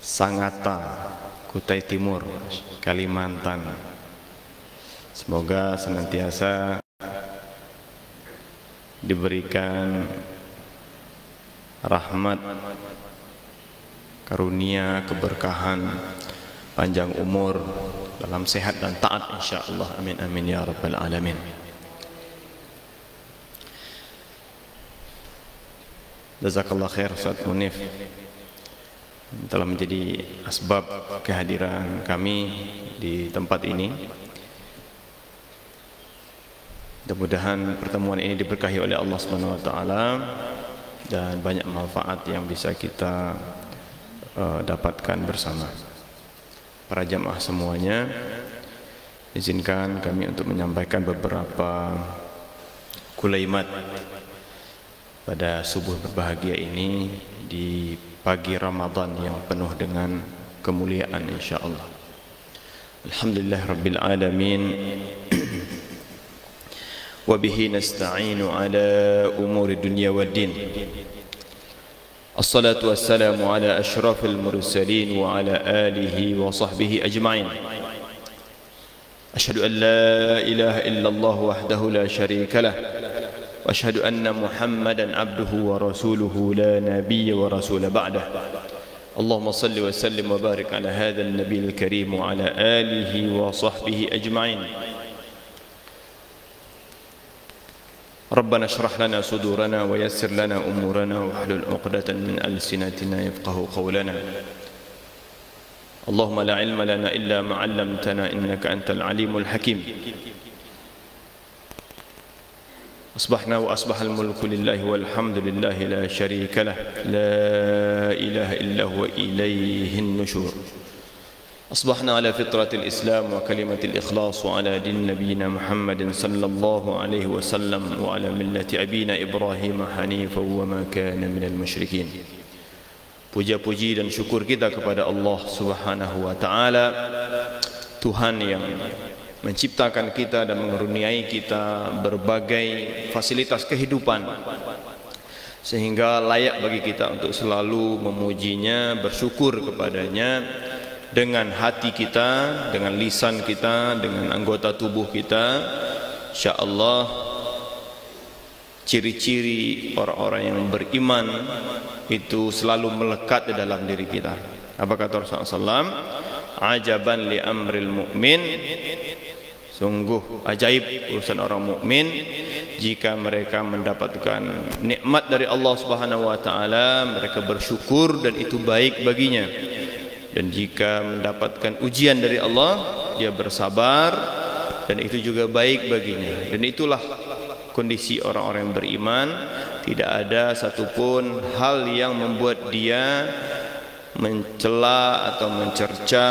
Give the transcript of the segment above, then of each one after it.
Sangatta, Kutai Timur, Kalimantan. Semoga senantiasa diberikan rahmat, karunia, keberkahan, panjang umur, dalam sehat dan taat insyaallah. Amin amin ya rabbal alamin. Jazakallah khair Ustaz Munif telah menjadi asbab kehadiran kami di tempat ini. Mudah-mudahan pertemuan ini diberkahi oleh Allah Subhanahu wa taala dan banyak manfaat yang bisa kita dapatkan bersama. Para jamaah semuanya, izinkan kami untuk menyampaikan beberapa kulaimat pada subuh berbahagia ini di pagi Ramadan yang penuh dengan kemuliaan insyaallah. Alhamdulillah rabbil alamin. Wa bihi nasta'inu ala umuri dunya waddin. Assalatu wassalamu ala asyrafil mursalin wa ala alihi wa sahbihi ajma'in. Asyhadu an la ilaha illallah wahdahu la syarika lah. Wa asyhadu anna Muhammadan abduhu wa rasuluhu la nabiyya wa rasula ba'dah. Allahumma salli wa sallim wa barik ala hadzal nabiyil karim wa ala alihi wa sahbihi ajma'in. ربنا اشرح لنا صدورنا ويسر لنا أمورنا واحلل عقدة من ألسنتنا يفقهوا قولنا اللهم لا علم لنا إلا ما علمتنا إنك أنت العليم الحكيم أصبحنا وأصبح الملك لله والحمد لله لا شريك له لا إله إلا هو إليه النشور أصبحنا على فطرة الإسلام وكلمة الإخلاص وعلى دين نبينا محمد صلى الله عليه وسلم وعلى ملة أبينا إبراهيم حنيفا وما كان من المشركين. Puja-puji dan syukur kita kepada Allah Subhanahu wa taala, Tuhan yang menciptakan kita dan mengaruniai kita berbagai fasilitas kehidupan sehingga layak bagi kita untuk selalu memujinya, bersyukur kepadanya dengan hati kita, dengan lisan kita, dengan anggota tubuh kita. InsyaAllah ciri-ciri orang-orang yang beriman itu selalu melekat di dalam diri kita. Apa kata Rasulullah SAW? Ajaban li amril mu'min, sungguh ajaib urusan orang mukmin jika mereka mendapatkan nikmat dari Allah Subhanahu wa taala, mereka bersyukur dan itu baik baginya. Dan jika mendapatkan ujian dari Allah, dia bersabar dan itu juga baik baginya. Dan itulah kondisi orang-orang yang beriman. Tidak ada satupun hal yang membuat dia mencela atau mencerca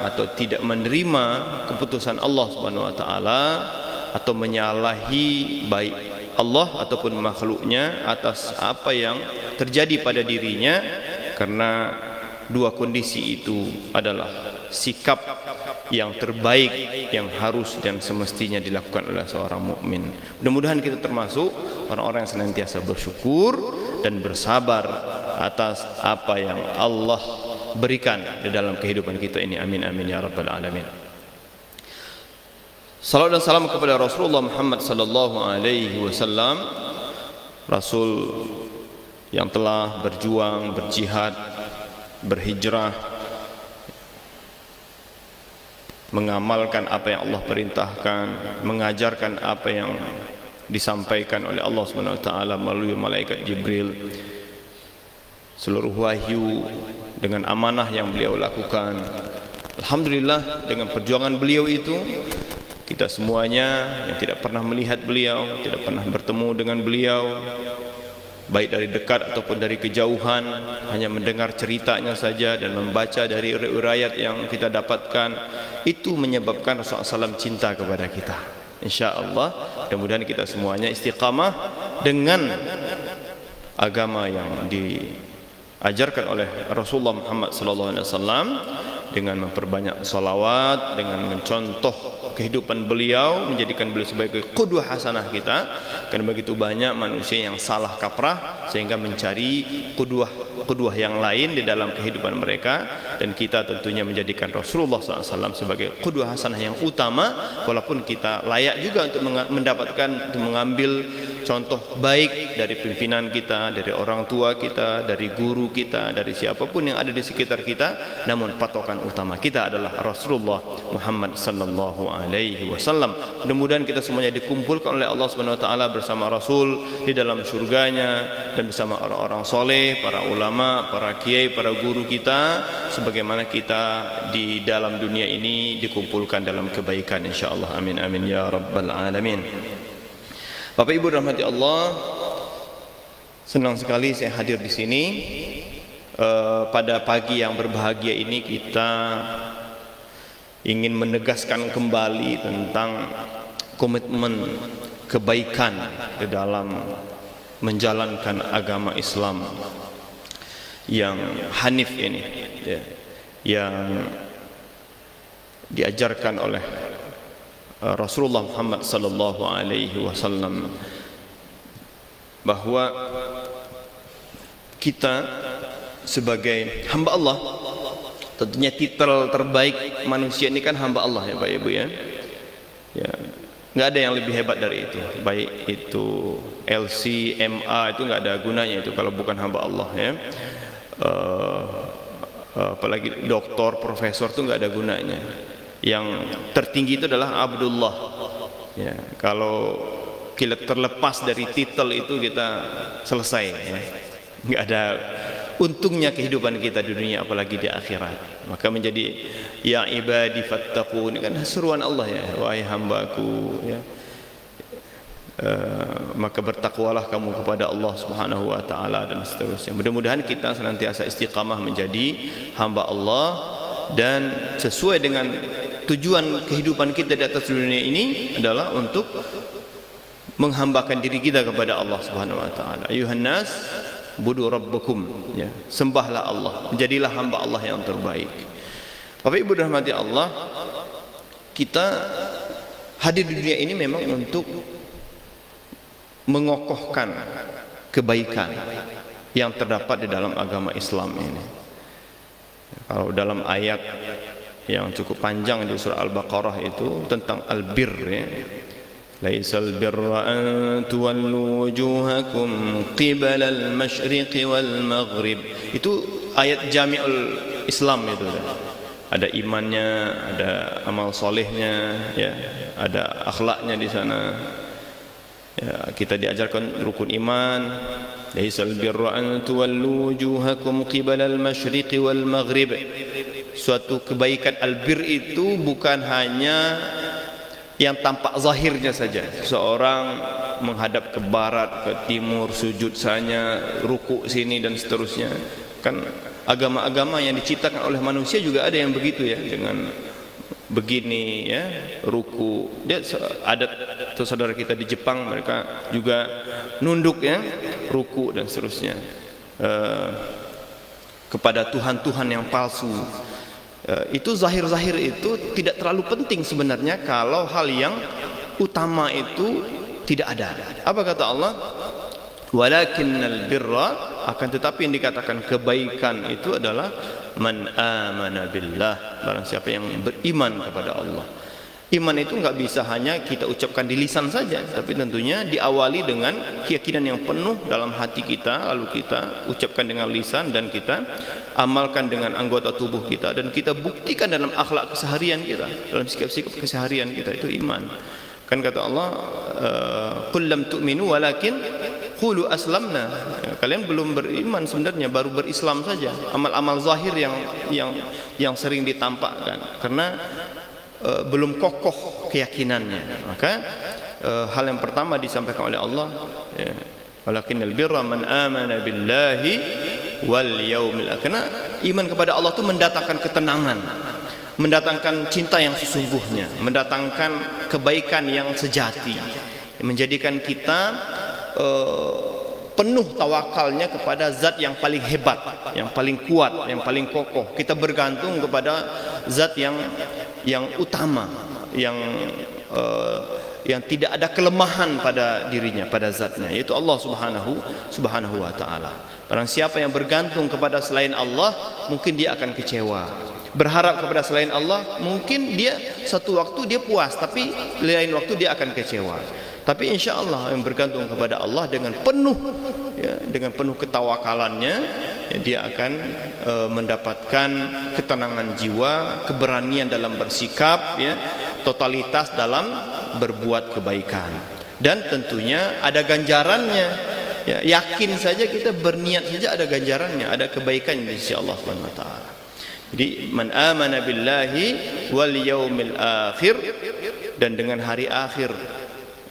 atau tidak menerima keputusan Allah Subhanahu wa taala atau menyalahi baik Allah ataupun makhluknya atas apa yang terjadi pada dirinya, karena dua kondisi itu adalah sikap yang terbaik yang harus dan semestinya dilakukan oleh seorang mukmin. Mudah-mudahan kita termasuk orang-orang yang senantiasa bersyukur dan bersabar atas apa yang Allah berikan di dalam kehidupan kita ini. Amin amin ya rabbal alamin. Salawat dan salam kepada Rasulullah Muhammad sallallahu alaihi wasallam, Rasul yang telah berjuang, berjihad, berhijrah, mengamalkan apa yang Allah perintahkan, mengajarkan apa yang disampaikan oleh Allah Subhanahu wa taala melalui malaikat Jibril, seluruh wahyu dengan amanah yang beliau lakukan. Alhamdulillah, dengan perjuangan beliau itu kita semuanya yang tidak pernah melihat beliau, tidak pernah bertemu dengan beliau, baik dari dekat ataupun dari kejauhan, hanya mendengar ceritanya saja dan membaca dari riwayat yang kita dapatkan, itu menyebabkan Rasulullah SAW cinta kepada kita. InsyaAllah mudah-mudahan kita semuanya istiqamah dengan agama yang diajarkan oleh Rasulullah Muhammad SAW, dengan memperbanyak salawat, dengan mencontoh kehidupan beliau, menjadikan beliau sebagai qudwah hasanah kita. Karena begitu banyak manusia yang salah kaprah sehingga mencari qudwah yang lain di dalam kehidupan mereka, dan kita tentunya menjadikan Rasulullah SAW sebagai qudwah hasanah yang utama, walaupun kita layak juga untuk mendapatkan, untuk mengambil contoh baik dari pimpinan kita, dari orang tua kita, dari guru kita, dari siapapun yang ada di sekitar kita. Namun patokan utama kita adalah Rasulullah Muhammad sallallahu alaihi wasallam. Mudah-mudahan kita semuanya dikumpulkan oleh Allah Subhanahu wa taala bersama Rasul di dalam surganya, dan bersama orang-orang soleh, para ulama, para kiai, para guru kita, sebagaimana kita di dalam dunia ini dikumpulkan dalam kebaikan insyaallah. Amin amin ya rabbal alamin. Bapak Ibu rahmati Allah, senang sekali saya hadir di sini. Pada pagi yang berbahagia ini kita ingin menegaskan kembali tentang komitmen kebaikan di dalam menjalankan agama Islam yang hanif ini, yang diajarkan oleh Rasulullah Muhammad sallallahu alaihi wasallam, bahwa kita sebagai hamba Allah, tentunya titel terbaik manusia ini kan hamba Allah ya Pak Ibu ya. Ya, nggak ada yang lebih hebat dari itu. Baik itu LC, MA, itu nggak ada gunanya itu kalau bukan hamba Allah ya. Apalagi doktor, profesor itu nggak ada gunanya. Yang tertinggi itu adalah Abdullah ya. Kalau kita terlepas dari titel itu kita selesai ya. Nggak ada untungnya kehidupan kita di dunia apalagi di akhirat. Maka menjadi ya ibadi fattaqun, kan seruan Allah ya, wahai hambaku ya, maka bertakwalah kamu kepada Allah Subhanahu wa taala, dan seterusnya. Mudah-mudahan kita senantiasa istiqamah menjadi hamba Allah, dan sesuai dengan tujuan kehidupan kita di atas dunia ini adalah untuk menghambakan diri kita kepada Allah Subhanahu wa taala. Ayuhan nas budu rabbukum ya, sembahlah Allah, menjadilah hamba Allah yang terbaik. Bapak Ibu rahmati Allah, kita hadir di dunia ini memang untuk mengokohkan kebaikan yang terdapat di dalam agama Islam ini. Kalau dalam ayat yang cukup panjang di surah Al-Baqarah itu tentang al-birr ya. Laisal birra an tuwallu wujuhakum qibala al-masyriqi wal maghrib. Itu ayat jami'ul Islam itu. Ada imannya, ada amal solehnya ya, ada akhlaknya di sana. Ya, kita diajarkan rukun iman. Laisal birra an tuwallu wujuhakum qibala al-masyriqi wal maghrib. Suatu kebaikan albir itu bukan hanya yang tampak zahirnya saja. Seorang menghadap ke barat, ke timur, sujud sana, ruku sini dan seterusnya. Kan agama-agama yang diciptakan oleh manusia juga ada yang begitu ya, dengan begini ya, ruku. Dia adat saudara kita di Jepang, mereka juga nunduk ya, ruku dan seterusnya. Kepada Tuhan-Tuhan yang palsu. Itu zahir-zahir itu tidak terlalu penting sebenarnya kalau hal yang utama itu tidak ada. Apa kata Allah? Walakinnal birra, akan tetapi yang dikatakan kebaikan itu adalah man amana billah, barang siapa yang beriman kepada Allah. Iman itu nggak bisa hanya kita ucapkan di lisan saja, tapi tentunya diawali dengan keyakinan yang penuh dalam hati kita, lalu kita ucapkan dengan lisan dan kita amalkan dengan anggota tubuh kita, dan kita buktikan dalam akhlak keseharian kita, dalam sikap-sikap keseharian kita. Itu iman. Kan kata Allah, qul lam tu'minu walakin qulu aslamna. Kalian belum beriman sebenarnya, baru berislam saja. Amal-amal zahir yang sering ditampakkan karena belum kokoh keyakinannya. Maka hal yang pertama disampaikan oleh Allah, walakinnal birra man amana billahi wal yaumil akhir. Karena iman kepada Allah itu mendatangkan ketenangan, mendatangkan cinta yang sesungguhnya, mendatangkan kebaikan yang sejati, menjadikan kita penuh tawakalnya kepada zat yang paling hebat, yang paling kuat, yang paling kokoh. Kita bergantung kepada zat yang utama, yang tidak ada kelemahan pada dirinya, pada zatnya, yaitu Allah subhanahu wa ta'ala. Barang siapa yang bergantung kepada selain Allah, mungkin dia akan kecewa. Berharap kepada selain Allah, mungkin dia satu waktu dia puas, tapi lain waktu dia akan kecewa. Tapi insya Allah yang bergantung kepada Allah dengan penuh, ya, dengan penuh ketawakalannya, ya, dia akan mendapatkan ketenangan jiwa, keberanian dalam bersikap, ya, totalitas dalam berbuat kebaikan. Dan tentunya ada ganjarannya. Ya, yakin saja kita berniat saja ada ganjarannya, ada kebaikan di sisi Allah Subhanahu wa taala. Jadi man amana billahi wal yaumil akhir, dan dengan hari akhir.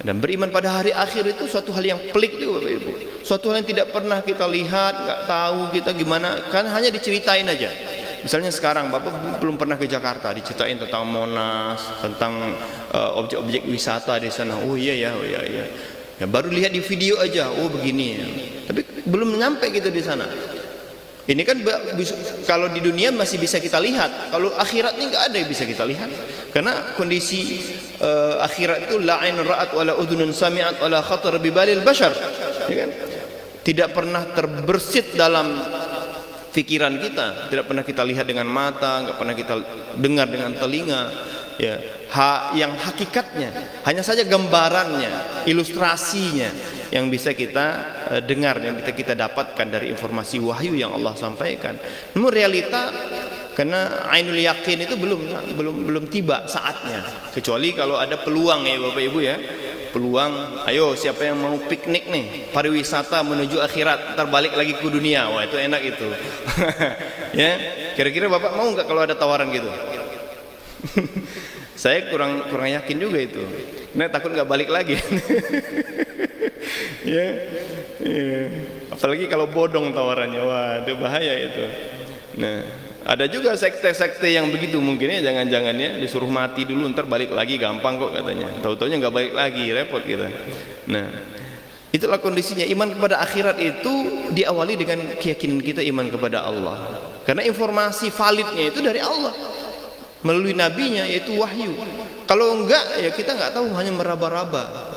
Dan beriman pada hari akhir itu suatu hal yang pelik itu Bapak Ibu. Suatu hal yang tidak pernah kita lihat, nggak tahu kita gimana, kan hanya diceritain aja. Misalnya sekarang Bapak belum pernah ke Jakarta, diceritain tentang Monas, tentang objek-objek wisata di sana. Oh iya ya, oh iya ya. Ya baru lihat di video aja, oh begini ya. Tapi belum nyampe gitu di sana. Ini kan kalau di dunia masih bisa kita lihat, kalau akhirat ini nggak ada yang bisa kita lihat. Karena kondisi akhirat itu la ain ra'at wala udhunun sami'at wala khatar bi balil bashar, ya kan? Tidak pernah terbersit dalam pikiran kita, tidak pernah kita lihat dengan mata, nggak pernah kita dengar dengan telinga, ya. Yang hakikatnya hanya saja gambarannya, ilustrasinya yang bisa kita dengar, yang bisa kita dapatkan dari informasi wahyu yang Allah sampaikan. Namun realita, karena ainul yakin itu belum tiba saatnya, kecuali kalau ada peluang ya Bapak Ibu ya, peluang, ayo siapa yang mau piknik nih, pariwisata menuju akhirat, ntar balik lagi ke dunia, wah itu enak itu. Ya, kira-kira Bapak mau nggak kalau ada tawaran gitu? Saya kurang yakin juga itu, nah takut nggak balik lagi. Ya, ya, apalagi kalau bodong tawarannya, wah itu bahaya itu. Nah, ada juga sekte-sekte yang begitu, mungkin ya, jangan-jangan ya disuruh mati dulu, ntar balik lagi gampang kok katanya. Tahu-taunya nggak balik lagi, repot kita. Nah, itulah kondisinya. Iman kepada akhirat itu diawali dengan keyakinan kita iman kepada Allah, karena informasi validnya itu dari Allah melalui nabinya, yaitu wahyu. Kalau enggak ya kita nggak tahu, hanya meraba-raba.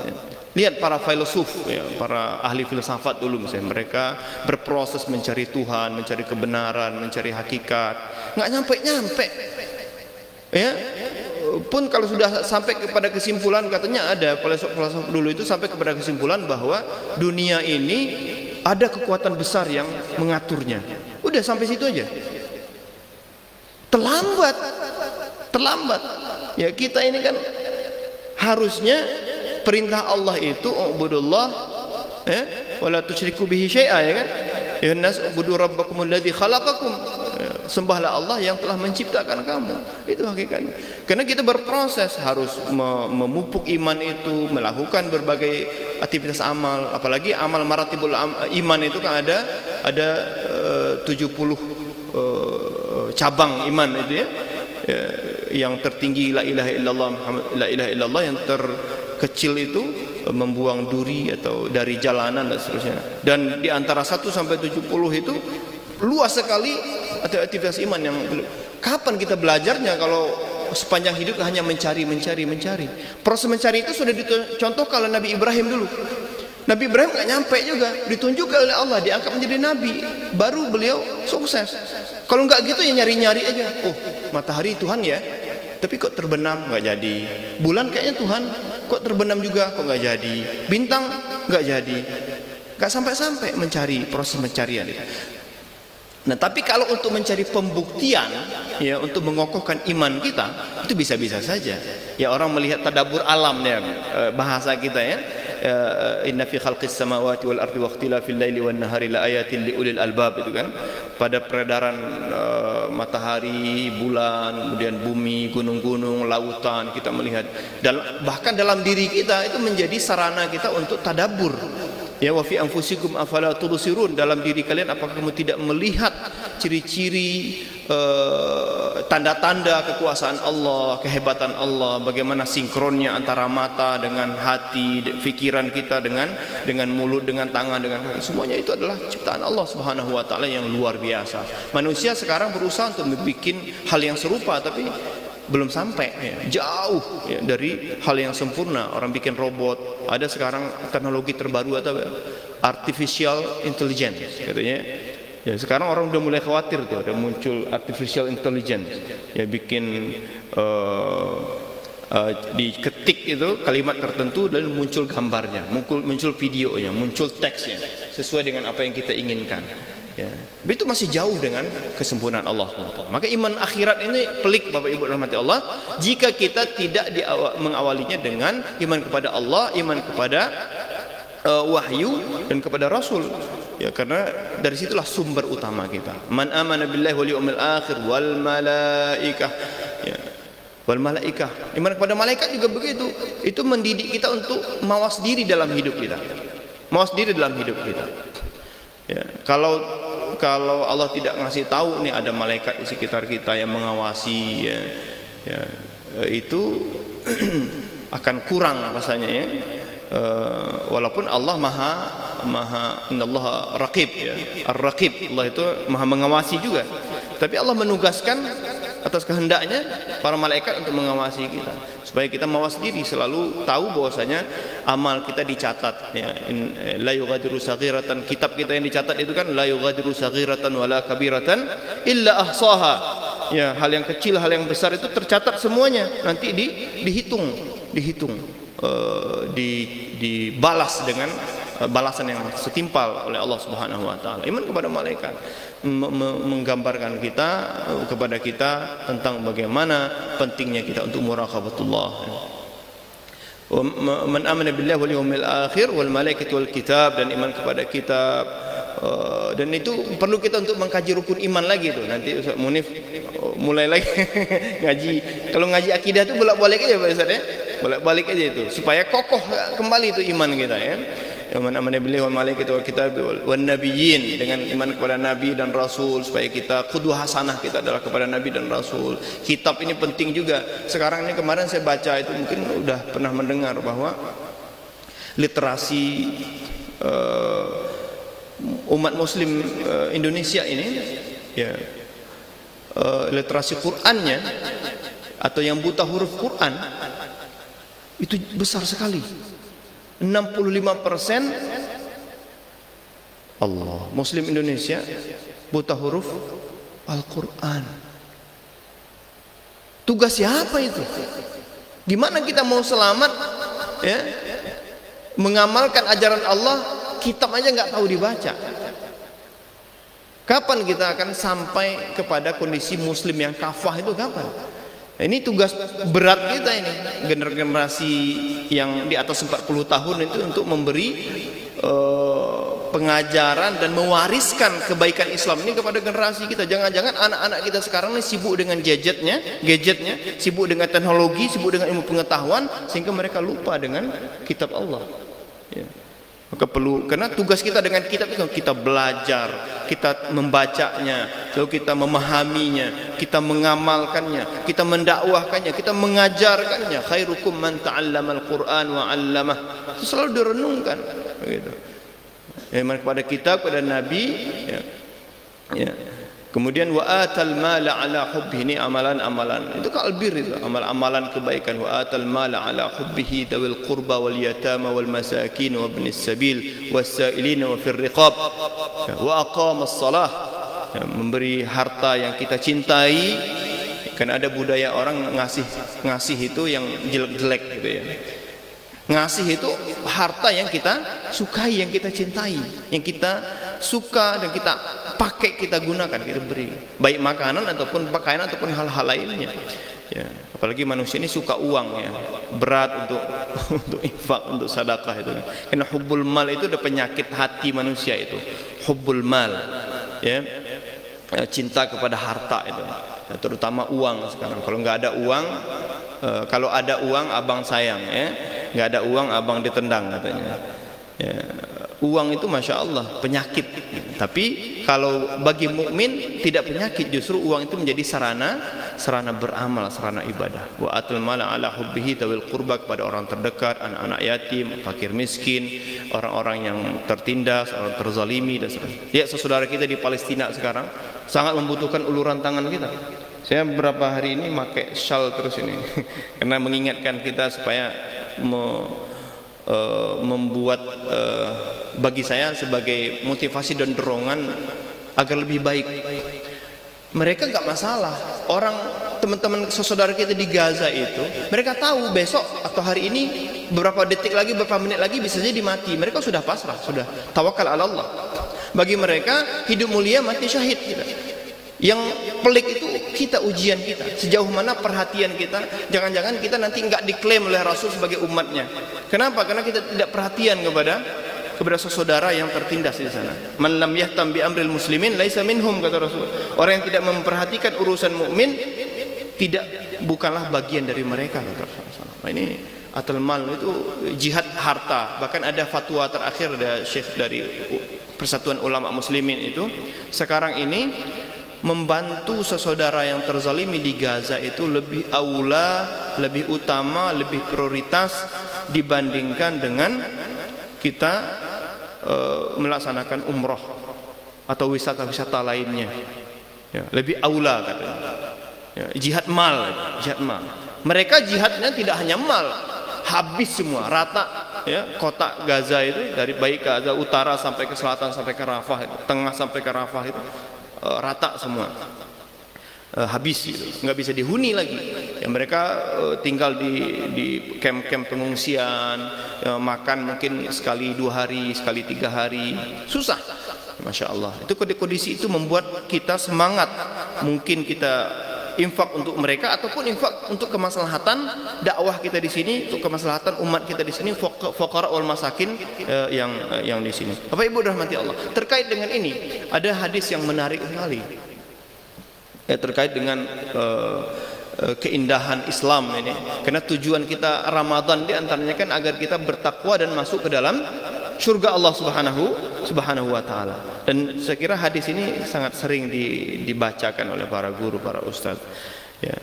Lihat para filosof, ya, para ahli filsafat dulu misalnya, mereka berproses mencari Tuhan, mencari kebenaran, mencari hakikat, nggak nyampe-nyampe. Ya, pun kalau sudah sampai kepada kesimpulan, katanya ada filosof dulu itu sampai kepada kesimpulan bahwa dunia ini ada kekuatan besar yang mengaturnya. Udah sampai situ aja. Terlambat. Ya kita ini kan harusnya perintah Allah itu ubudullah, ya, wala tusyriku bihi syai'a, ya kan? Ya nas ubudu rabbakumul ladzi khalaqakum. Ya, sembahlah Allah yang telah menciptakan kamu. Itu hakikatnya. Karena kita berproses harus memupuk iman itu, melakukan berbagai aktivitas amal, apalagi amal maratibul iman itu kan ada 70 cabang iman itu ya. Yang tertinggi la ilaha illallah Muhammad, la ilaha illallah, yang terkecil itu membuang duri atau dari jalanan dan seterusnya. Dan di antara 1 sampai 70 itu luas sekali aktivitas iman yang kapan kita belajarnya kalau sepanjang hidup hanya mencari. Proses mencari itu sudah dicontohkan oleh Nabi Ibrahim dulu. Nabi Ibrahim nggak nyampe juga, ditunjukkan oleh Allah, diangkat menjadi nabi, baru beliau sukses. Kalau nggak gitu ya nyari-nyari aja. Oh, matahari Tuhan ya, tapi kok terbenam nggak jadi. Bulan kayaknya Tuhan, kok terbenam juga, kok nggak jadi. Bintang nggak jadi. Nggak sampai-sampai mencari, proses pencarian itu. Nah, tapi kalau untuk mencari pembuktian, ya, untuk mengokohkan iman kita, itu bisa-bisa saja. Ya, orang melihat tadabbur alam ya, bahasa kita ya. Inna fi khalqis samawati wal ardi wa ikhtilafil laili wan nahari la ayatin li ulil albab, itu kan, pada peredaran matahari, bulan, kemudian bumi, gunung-gunung, lautan, kita melihat, bahkan dalam diri kita itu menjadi sarana kita untuk tadabbur. Ya, wa fi anfusikum afala tubsirun, dalam diri kalian apakah kamu tidak melihat ciri-ciri tanda-tanda kekuasaan Allah, kehebatan Allah, bagaimana sinkronnya antara mata dengan hati, pikiran kita dengan mulut, dengan tangan, dengan kaki, semuanya itu adalah ciptaan Allah Subhanahu wa taala yang luar biasa. Manusia sekarang berusaha untuk membuat hal yang serupa, tapi belum sampai ya, jauh ya, dari hal yang sempurna. Orang bikin robot, ada sekarang teknologi terbaru atau artificial intelligence katanya. Ya, sekarang orang udah mulai khawatir tuh, ada muncul artificial intelligence ya, bikin diketik itu kalimat tertentu dan muncul gambarnya, muncul videonya, muncul teksnya sesuai dengan apa yang kita inginkan. Ya, itu masih jauh dengan kesempurnaan Allah. Maka iman akhirat ini pelik, Bapak Ibu rahmati Allah, jika kita tidak mengawalinya dengan iman kepada Allah, iman kepada wahyu dan kepada Rasul. Ya, karena dari situlah sumber utama kita. Man amana billahi wal yawmil akhir wal malaikah. Ya. Wal malaikah. Iman kepada malaikat juga begitu. Itu mendidik kita untuk mawas diri dalam hidup kita. Mawas diri dalam hidup kita. Ya, kalau Allah tidak ngasih tahu nih ada malaikat di sekitar kita yang mengawasi ya, itu akan kurang rasanya ya. Walaupun Allah maha innallaha raqib ya, ar-raqib, Allah itu maha mengawasi juga, tapi Allah menugaskan atas kehendaknya para malaikat untuk mengawasi kita supaya kita mawas diri, selalu tahu bahwasanya amal kita dicatat ya. La yughadiru saghiratan, kitab kita yang dicatat itu kan la yughadiru saghiratan wala kabiratan illa ahsaha ya, hal yang kecil hal yang besar itu tercatat semuanya, nanti dihitung dibalas dengan balasan yang setimpal oleh Allah Subhanahu wa taala. Iman kepada malaikat menggambarkan kepada kita tentang bagaimana pentingnya kita untuk muraqabatullah. Man amana billahi wal yawmil akhir wal malaikati wal kitab, dan iman kepada kitab. Dan itu perlu kita untuk mengkaji rukun iman lagi tuh. Nanti Ustaz Munif mulai lagi ngaji. Kalau ngaji akidah itu bolak-balik aja Pak Ustaz ya. Bolak-balik aja itu supaya kokoh kembali itu iman kita ya. Man amana billahi wal malaikati wal kitab wan nabiyyin, dengan iman kepada nabi dan rasul, supaya kita qudwah hasanah kita adalah kepada nabi dan rasul. Kitab ini penting juga. Sekarang ini kemarin saya baca itu, mungkin udah pernah mendengar bahwa literasi umat muslim Indonesia ini ya, literasi Qur'annya atau yang buta huruf Qur'an itu besar sekali. 65% Allah muslim Indonesia buta huruf Al-Qur'an. Tugas siapa itu? Gimana kita mau selamat ya, mengamalkan ajaran Allah, kitab aja nggak tahu dibaca. Kapan kita akan sampai kepada kondisi muslim yang kafah itu kapan? Ini tugas berat kita ini, generasi yang di atas 40 tahun itu, untuk memberi pengajaran dan mewariskan kebaikan Islam ini kepada generasi kita. Jangan-jangan anak-anak kita sekarang ini sibuk dengan gadgetnya, sibuk dengan teknologi, sibuk dengan ilmu pengetahuan, sehingga mereka lupa dengan kitab Allah. Ya. Maka perlu, karena tugas kita dengan kitab itu kita belajar, kita membacanya, lalu kita memahaminya, kita mengamalkannya, kita mendakwahkannya, kita mengajarkannya. Khairukum man ta'allamal Qur'an wa 'allamah. Itu selalu direnungkan begitu. Iman kepada kitab, kepada nabi ya. Ya. Kemudian wa atal mala ala hubbihi, ini amalan-amalan itu kalbir, itu amalan kebaikan. Wa atal mala ala hubbihi dawil qurba wal yatama wal masakin wa ibnis sabil was-sa'ilin wa fir riqab wa aqamas salah, memberi harta yang kita cintai. Kan ada budaya orang ngasih itu yang jelek-jelek gitu ya. Ngasih itu harta yang kita sukai, yang kita cintai, yang kita suka dan kita pakai, kita gunakan, kita beri, baik makanan ataupun pakaian ataupun hal-hal lainnya ya. Apalagi manusia ini suka uang ya, berat untuk infak, untuk sedekah itu. Karena hubbul mal itu ada penyakit hati manusia itu, hubbul mal ya, cinta kepada harta itu ya, terutama uang sekarang. Kalau nggak ada uang, kalau ada uang abang sayang ya, nggak ada uang abang ditendang katanya ya. Uang itu masya Allah penyakit, tapi kalau bagi mukmin tidak penyakit, justru uang itu menjadi sarana beramal, sarana ibadah. Wa atul mala ala hubbihi tawil qurba, kepada orang terdekat, anak-anak yatim, fakir miskin, orang-orang yang tertindas, orang terzalimi dan sebagainya. Lihat saudara kita di Palestina sekarang sangat membutuhkan uluran tangan kita. Saya beberapa hari ini pakai shawl terus ini karena mengingatkan kita supaya membuat bagi saya sebagai motivasi dan dorongan agar lebih baik. Mereka nggak masalah. Orang teman-teman saudara kita di Gaza itu, mereka tahu besok atau hari ini beberapa detik lagi, beberapa menit lagi bisa jadi mati. Mereka sudah pasrah, sudah tawakal ala Allah. Bagi mereka hidup mulia, mati syahid. Yang pelik itu kita, ujian kita, sejauh mana perhatian kita. Jangan-jangan kita nanti nggak diklaim oleh Rasul sebagai umatnya. Kenapa? Karena kita tidak perhatian kepada saudara yang tertindas di sana. Man lam yahtam bi amril muslimin laisa minhum, kata Rasul. Orang yang tidak memperhatikan urusan mukmin bukanlah bagian dari mereka, kata Rasul. Nah, ini atal mal itu jihad harta. Bahkan ada fatwa terakhir dari Syekh dari Persatuan Ulama Muslimin itu, sekarang ini membantu sesaudara yang terzalimi di Gaza itu lebih aula, lebih utama, lebih prioritas dibandingkan dengan kita melaksanakan umroh atau wisata-wisata lainnya. Ya, lebih aula katanya. Ya, jihad mal. Mereka jihadnya tidak hanya mal, habis semua, rata. Ya, kota Gaza itu dari baik Gaza utara sampai ke selatan sampai ke Rafah, tengah sampai ke Rafah itu rata semua. Habis gitu. Nggak bisa dihuni lagi ya, mereka tinggal di camp-camp pengungsian, ya, makan mungkin sekali 2 hari, sekali 3 hari, susah. Masya Allah, itu kondisi itu membuat kita semangat. Mungkin kita infak untuk mereka ataupun infak untuk kemaslahatan dakwah kita di sini, untuk kemaslahatan umat kita di sini, fuqara wal masakin yang di sini. Bapak Ibu rahmati Allah, terkait dengan ini ada hadis yang menarik sekali. Ya, terkait dengan keindahan Islam ini, karena tujuan kita Ramadan di antaranya kan agar kita bertakwa dan masuk ke dalam surga Allah Subhanahu wa taala. Dan saya kira hadis ini sangat sering dibacakan oleh para guru, para ustaz. Ya,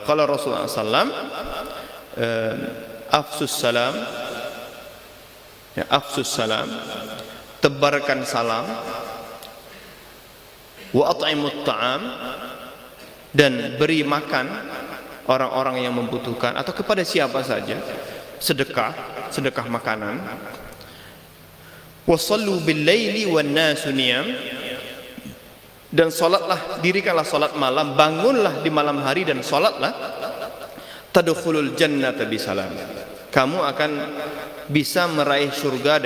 kalau Rasulullah SAW afsus salam, tebarkan salam, wa at'imut ta'am, dan beri makan orang-orang yang membutuhkan atau kepada siapa saja, sedekah makanan. Wa sallu bil laili wan nasu niyam, dan salatlah, dirikanlah salat malam, bangunlah di malam hari dan salatlah. Tadkhulul jannata bisalam, kamu akan bisa meraih surga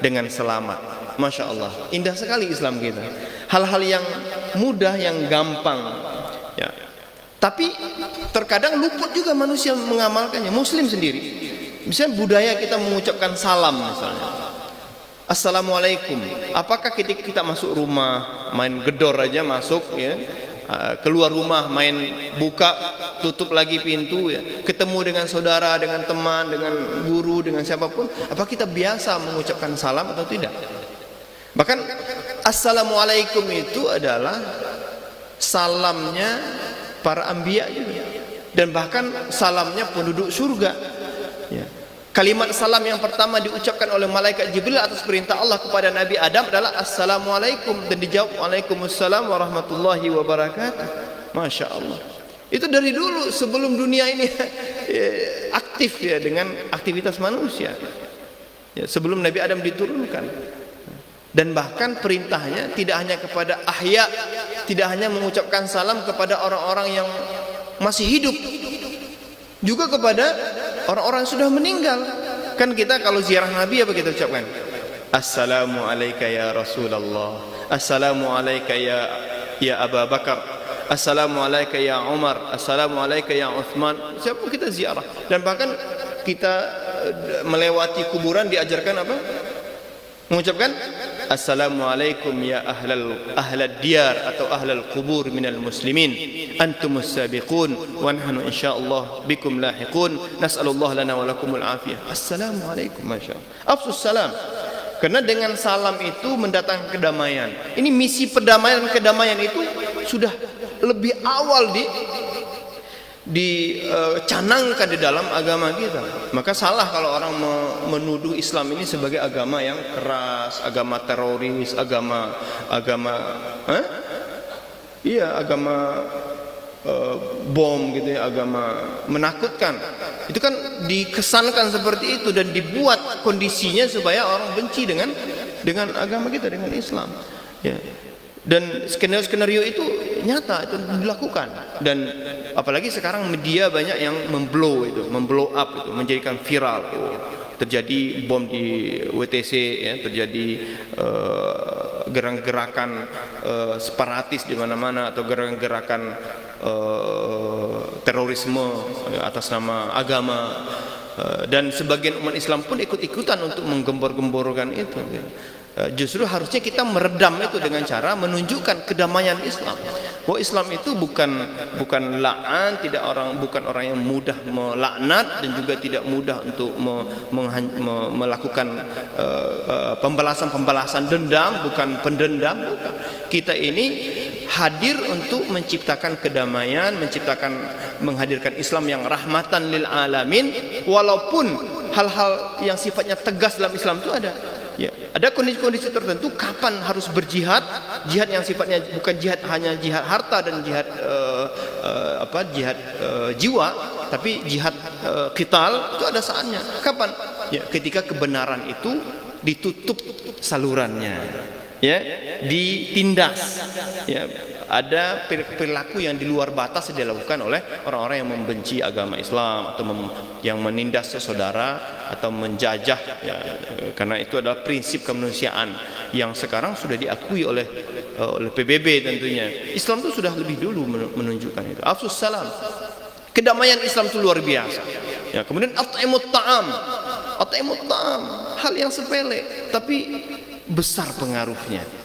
dengan selamat. Masya Allah, indah sekali Islam kita. Hal-hal yang mudah, yang gampang, ya. Tapi terkadang luput juga manusia mengamalkannya. Muslim sendiri, misalnya budaya kita mengucapkan salam, misalnya Assalamualaikum. Apakah ketika kita masuk rumah, main gedor aja masuk, ya, keluar rumah main buka tutup lagi pintu, ya, ketemu dengan saudara, dengan teman, dengan guru, dengan siapapun, apa kita biasa mengucapkan salam atau tidak? Bahkan Assalamualaikum itu adalah salamnya para anbiya juga, dan bahkan salamnya penduduk surga, ya. Kalimat salam yang pertama diucapkan oleh malaikat Jibril atas perintah Allah kepada Nabi Adam adalah Assalamualaikum, dan dijawab Waalaikumsalam warahmatullahi wabarakatuh. Masya Allah, itu dari dulu sebelum dunia ini aktif, ya, dengan aktivitas manusia, ya, sebelum Nabi Adam diturunkan. Dan bahkan perintahnya tidak hanya kepada ahya, tidak hanya mengucapkan salam kepada orang-orang yang masih hidup, juga kepada orang-orang yang sudah meninggal. Kan kita kalau ziarah Nabi apa kita ucapkan? Assalamu alayka ya Rasulullah, assalamu alayka ya Abu Bakar, assalamu alayka ya Umar, assalamu alayka ya Uthman. Siapa kita ziarah. Dan bahkan kita melewati kuburan diajarkan apa? Mengucapkan Assalamualaikum ya ahlal diyar atau ahlal kubur minal muslimin, antumus sabiqun wa nahnu insyaallah bikum lahiqun, nas'alullah lana wa lakumul afiyah. Assalamualaikum, masyaallah. Afsus salam, karena dengan salam itu mendatangkan kedamaian. Ini misi perdamaian dan kedamaian itu sudah lebih awal dicanangkan di dalam agama kita. Maka salah kalau orang menuduh Islam ini sebagai agama yang keras, agama teroris, agama Iya, agama bom gitu ya, agama menakutkan. Itu kan dikesankan seperti itu dan dibuat kondisinya supaya orang benci dengan agama kita, dengan Islam. Ya. Dan skenario itu nyata, itu dilakukan. Dan apalagi sekarang media banyak yang memblow up itu, menjadikan viral. Terjadi bom di WTC, ya, terjadi gerakan separatis di mana-mana, atau gerakan terorisme atas nama agama, dan sebagian umat Islam pun ikut-ikutan untuk menggembor-gemborkan itu. Justru harusnya kita meredam itu dengan cara menunjukkan kedamaian Islam. Bahwa Islam itu bukan la'an, bukan orang yang mudah melaknat, dan juga tidak mudah untuk melakukan pembalasan dendam, bukan pendendam. Bukan. Kita ini hadir untuk menciptakan kedamaian, menghadirkan Islam yang rahmatan lil alamin, walaupun hal-hal yang sifatnya tegas dalam Islam itu ada. Ya, ada kondisi-kondisi tertentu kapan harus berjihad, jihad yang sifatnya bukan jihad hanya jihad harta dan jihad jihad jiwa, tapi jihad qital itu ada saatnya. Kapan? Ya, ketika kebenaran itu ditutup salurannya, ya, ditindas, ya. Ada perilaku yang di luar batas yang dilakukan oleh orang-orang yang membenci agama Islam, atau yang menindas saudara, atau menjajah, ya, karena itu adalah prinsip kemanusiaan yang sekarang sudah diakui oleh PBB tentunya. Islam itu sudah lebih dulu menunjukkan itu. Afsus salam. Kedamaian Islam itu luar biasa. Ya, kemudian at'imut ta'am, hal yang sepele tapi besar pengaruhnya.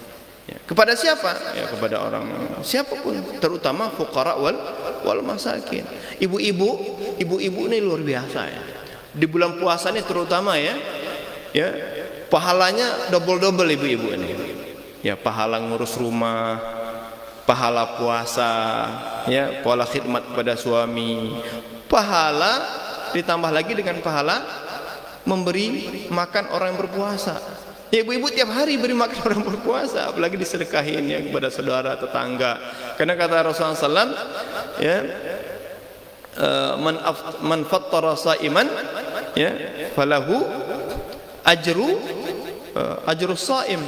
Ya, kepada siapa? Ya, kepada orang siapapun, terutama fuqara wal masakin. Ibu-ibu ini luar biasa, ya. Di bulan puasa ini terutama, ya, pahalanya double ibu-ibu ini. Ya, pahala ngurus rumah, pahala puasa, ya, pahala khidmat pada suami, pahala ditambah lagi dengan pahala memberi makan orang yang berpuasa. Ya, ibu-ibu tiap hari beri makan orang berpuasa, apalagi disedekahin, ya, kepada saudara, tetangga. Karena kata Rasulullah SAW, ya, man fattara sa'iman, ya, falahu ajru sha'im.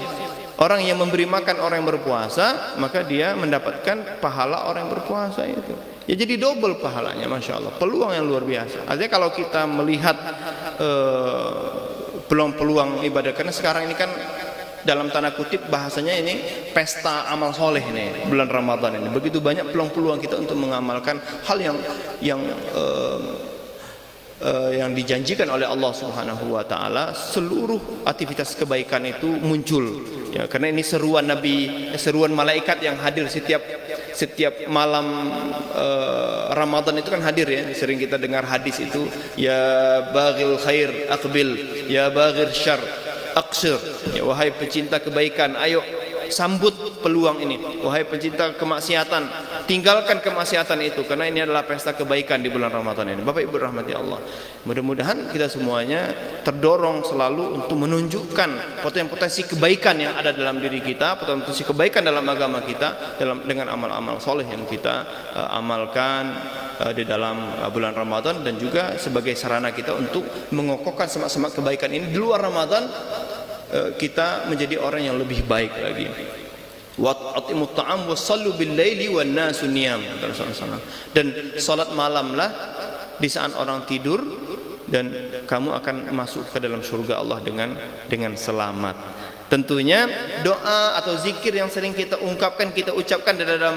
Orang yang memberi makan orang yang berpuasa, maka dia mendapatkan pahala orang yang berpuasa itu. Ya, jadi double pahalanya, masya Allah. Peluang yang luar biasa. Artinya kalau kita melihat peluang ibadah, karena sekarang ini kan dalam tanda kutip bahasanya ini pesta amal soleh ini, bulan Ramadan ini. Begitu banyak peluang-peluang kita untuk mengamalkan hal yang dijanjikan oleh Allah Subhanahu wa taala. Seluruh aktivitas kebaikan itu muncul, ya, karena ini seruan malaikat yang hadir setiap malam Ramadan itu kan hadir, ya. Sering kita dengar hadis itu, ya baghil khair aqbil, ya baghir syarr aqsir. Ya, wahai pecinta kebaikan, ayo sambut peluang ini. Wahai pencinta kemaksiatan, tinggalkan kemaksiatan itu, karena ini adalah pesta kebaikan di bulan Ramadan ini. Bapak Ibu rahmati Allah, mudah-mudahan kita semuanya terdorong selalu untuk menunjukkan potensi kebaikan yang ada dalam diri kita, potensi kebaikan dalam agama kita, dengan amal-amal soleh yang kita amalkan di dalam bulan Ramadan, dan juga sebagai sarana kita untuk mengokohkan semak-semak kebaikan ini di luar Ramadan. Kita menjadi orang yang lebih baik lagi. Wa atimut ta'am wasallu bil laili wan nasu niyam. Dan salat malamlah di saat orang tidur, dan kamu akan masuk ke dalam surga Allah dengan selamat. Tentunya doa atau zikir yang sering kita ucapkan di dalam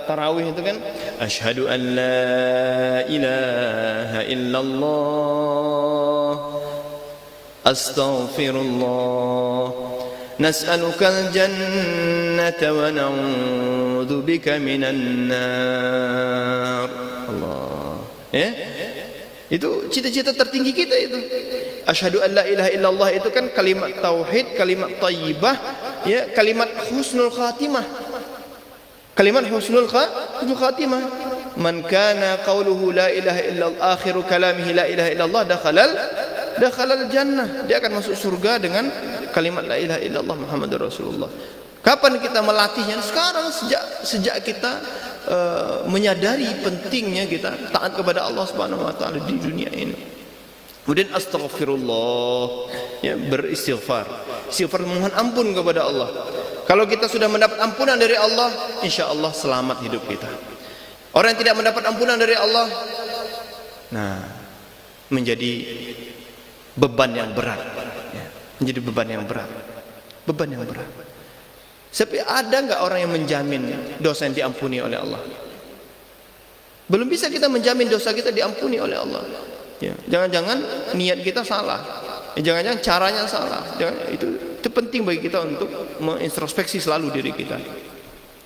tarawih itu kan, asyhadu an la ilaha illallah, astaghfirullah, nas'alukal jannata wa na'udzu bika minan nar. Allah. Ya? Itu cita-cita tertinggi kita itu. Asyhadu an la ilaha illallah itu kan kalimat tauhid, kalimat thayyibah, ya, kalimat husnul khatimah. Kalimat husnul khatimah. Man kana qauluhu la ilaha illallah, akhiru kalamihi la ilaha illallah, dakhalal jannah. Dia akan masuk surga dengan kalimat la ilaha illallah Muhammadur Rasulullah. Kapan kita melatihnya? Sekarang, sejak kita menyadari pentingnya kita taat kepada Allah Subhanahu wa taala di dunia ini. Kemudian astaghfirullah, ya, beristighfar. Istighfar, mohon ampun kepada Allah. Kalau kita sudah mendapat ampunan dari Allah, insya Allah selamat hidup kita. Orang yang tidak mendapat ampunan dari Allah, nah, menjadi beban yang berat, ya, menjadi beban yang berat, beban yang berat. Tapi ada nggak orang yang menjamin dosa yang diampuni oleh Allah? Belum bisa kita menjamin dosa kita diampuni oleh Allah. Ya, jangan-jangan niat kita salah, jangan-jangan caranya salah. Itu penting bagi kita untuk mengintrospeksi selalu diri kita.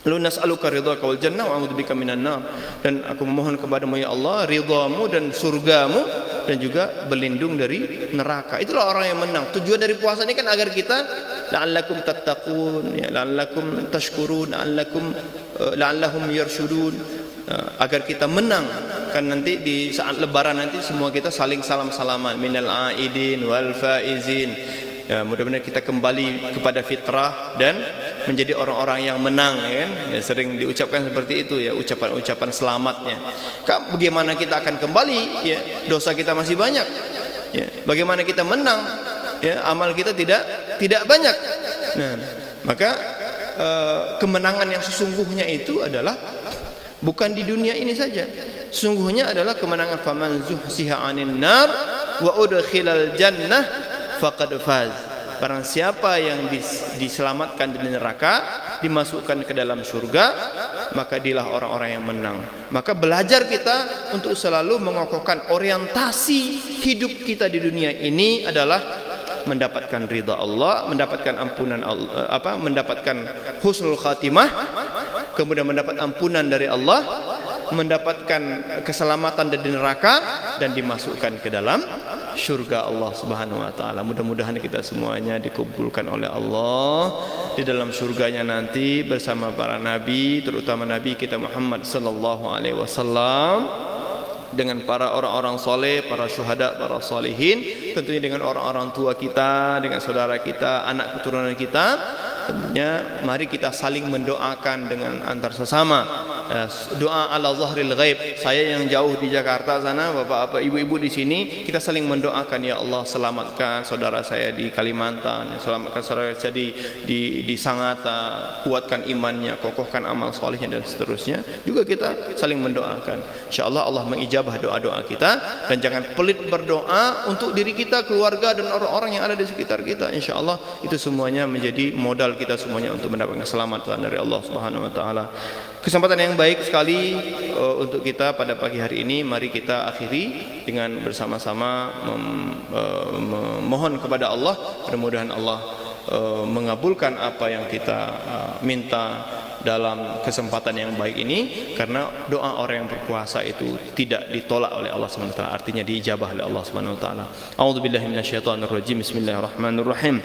Lalu nas'aluka ridhaka wal jannah wa a'udzubika minan nar. Dan aku memohon kepadamu ya Allah ridhamu dan surgamu, dan juga berlindung dari neraka. Itulah orang yang menang. Tujuan dari puasa ini kan agar kita la'allakum tattaqun, ya, la'allakum tashkurun, la'allahum yarshudun, agar kita menang. Kan nanti di saat lebaran nanti semua kita saling salam-salaman, minal aidin wal faizin. Ya, mudah-mudahan kita kembali kepada fitrah dan menjadi orang-orang yang menang, ya kan? Ya, sering diucapkan seperti itu, ya, ucapan-ucapan selamatnya. Bagaimana kita akan kembali, ya, dosa kita masih banyak, ya. Bagaimana kita menang, ya, amal kita tidak banyak. Nah, maka kemenangan yang sesungguhnya itu adalah bukan di dunia ini saja. Sesungguhnya adalah kemenangan faman zuhsiha 'anil nar wa udkhilal jannah faqad faz. Barang siapa yang diselamatkan dari neraka, dimasukkan ke dalam surga, maka dialah orang-orang yang menang. Maka belajar kita untuk selalu mengokohkan orientasi hidup kita di dunia ini adalah mendapatkan ridha Allah, mendapatkan ampunan Allah, mendapatkan husnul khatimah, kemudian mendapat ampunan dari Allah, mendapatkan keselamatan dari neraka, dan dimasukkan ke dalam syurga Allah Subhanahu wa taala. Mudah-mudahan kita semuanya dikumpulkan oleh Allah di dalam surganya nanti bersama para nabi, terutama nabi kita Muhammad sallallahu alaihi wasallam, dengan para orang-orang soleh, para syuhada, para salihin, tentunya dengan orang-orang tua kita, dengan saudara kita, anak keturunan kita. Tentunya mari kita saling mendoakan dengan antar sesama. Doa ala zahril ghaib. Saya yang jauh di Jakarta sana, bapak-bapak, ibu-ibu di sini, kita saling mendoakan, ya Allah selamatkan saudara saya di Kalimantan, selamatkan saudara saya di Sangatta, kuatkan imannya, kokohkan amal solehnya, dan seterusnya. Juga kita saling mendoakan. Insyaallah Allah mengijabah doa-doa kita, dan jangan pelit berdoa untuk diri kita, keluarga, dan orang-orang yang ada di sekitar kita. Insyaallah itu semuanya menjadi modal kita semuanya untuk mendapatkan keselamatan dari Allah Subhanahu wa taala. Kesempatan yang baik sekali untuk kita pada pagi hari ini. Mari kita akhiri dengan bersama-sama memohon kepada Allah, mudah-mudahan Allah mengabulkan apa yang kita minta dalam kesempatan yang baik ini, karena doa orang yang berpuasa itu tidak ditolak oleh Allah Subhanahu wa taala, artinya diijabah oleh Allah Subhanahu wa taala. A'udzubillahi minasyaitonir rajim. Bismillahirrahmanirrahim.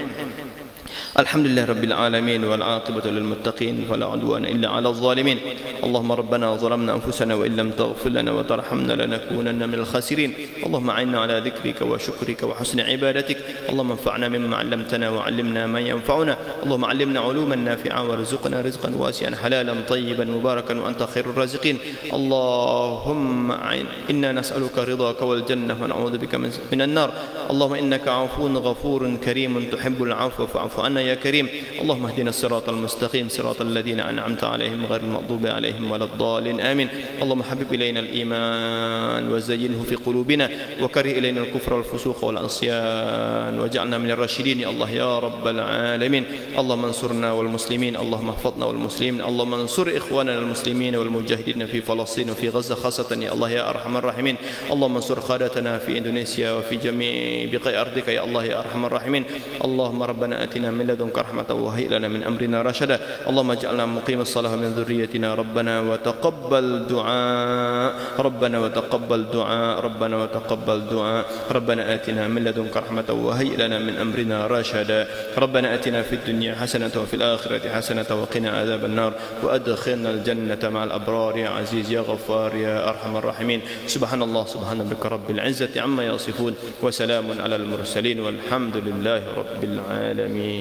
Alhamdulillah rabbil alamin wal aqibatu lil muttaqin wala udwana illa 'alal zalimin. Allahumma rabbana zalamna anfusana wa illam taghfir lana wa tarhamna lanakunanna minal khasirin. Allahumma 'inna 'ala dhikrika wa syukrika wa husni ibadatik. Allahumma anfa'na mimma 'allamtana wa 'allimna ma yanfa'una. Allahumma 'allimna 'uluman nafi'an warzuqna rizqan wasi'an halalan tayyiban mubarakan wa anta khairur raziqin. Allahumma inna nas'aluka ridhaka wal jannah wa na'udzubika minan nar. Allahumma innaka 'afuwwun ghafurun karimun tuhibbul 'afwa fa'fu عنا يا كريم. اللهم اهدنا الصراط المستقيم صراط الذين أنعمت عليهم غير المغضوب عليهم ولا الضالين آمين. اللهم حبب إلينا الإيمان وزينه في قلوبنا وكره إلينا الكفر والفسوق والعصيان واجعلنا من الراشدين يا الله يا رب العالمين. اللهم انصرنا والمسلمين، اللهم احفظنا والمسلمين، اللهم انصر إخواننا المسلمين والمجاهدين في فلسطين وفي غزة خاصة يا الله يا أرحم الراحمين. اللهم انصر قادتنا في إندونيسيا وفي جميع بقاع أرضك يا الله يا أرحم الراحمين. اللهم ربنا آتنا من لدنك رحمة وهيئ لنا من أمرنا رشدا. اللهم اجعلنا مقيم الصلاة من ذريتنا ربنا وتقبل دعاء ربنا وتقبل دعاء ربنا وتقبل دعاء ربنا آتنا من لدنك رحمة وهيئ لنا من أمرنا رشدا. ربنا آتنا في الدنيا حسنة وفي الآخرة حسنة وقنا عذاب النار وأدخلنا الجنة مع الأبرار يا عزيز يا غفار يا أرحم الراحمين. سبحان الله سبحان ربك رب العزة عما يصفون وسلام على المرسلين والحمد لله رب العالمين.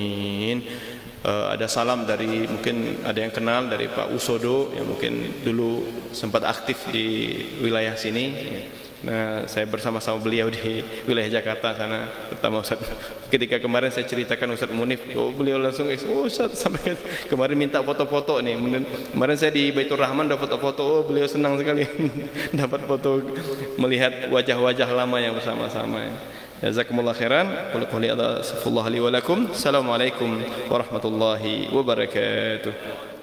ada salam dari, mungkin ada yang kenal dari Pak Usodo yang mungkin dulu sempat aktif di wilayah sini. Nah, saya bersama-sama beliau di wilayah Jakarta sana, pertama Ustaz. Ketika kemarin saya ceritakan Ustaz Munif, oh beliau langsung, oh Ustaz sampai kemarin minta foto-foto nih. Kemarin saya di Baitur Rahman dapat foto, oh beliau senang sekali dapat foto melihat wajah-wajah lama yang bersama-sama. Jazakumullah khairan. Qul qouli hadza astaghfirullah li wa lakum. Assalamualaikum warahmatullahi wabarakatuh.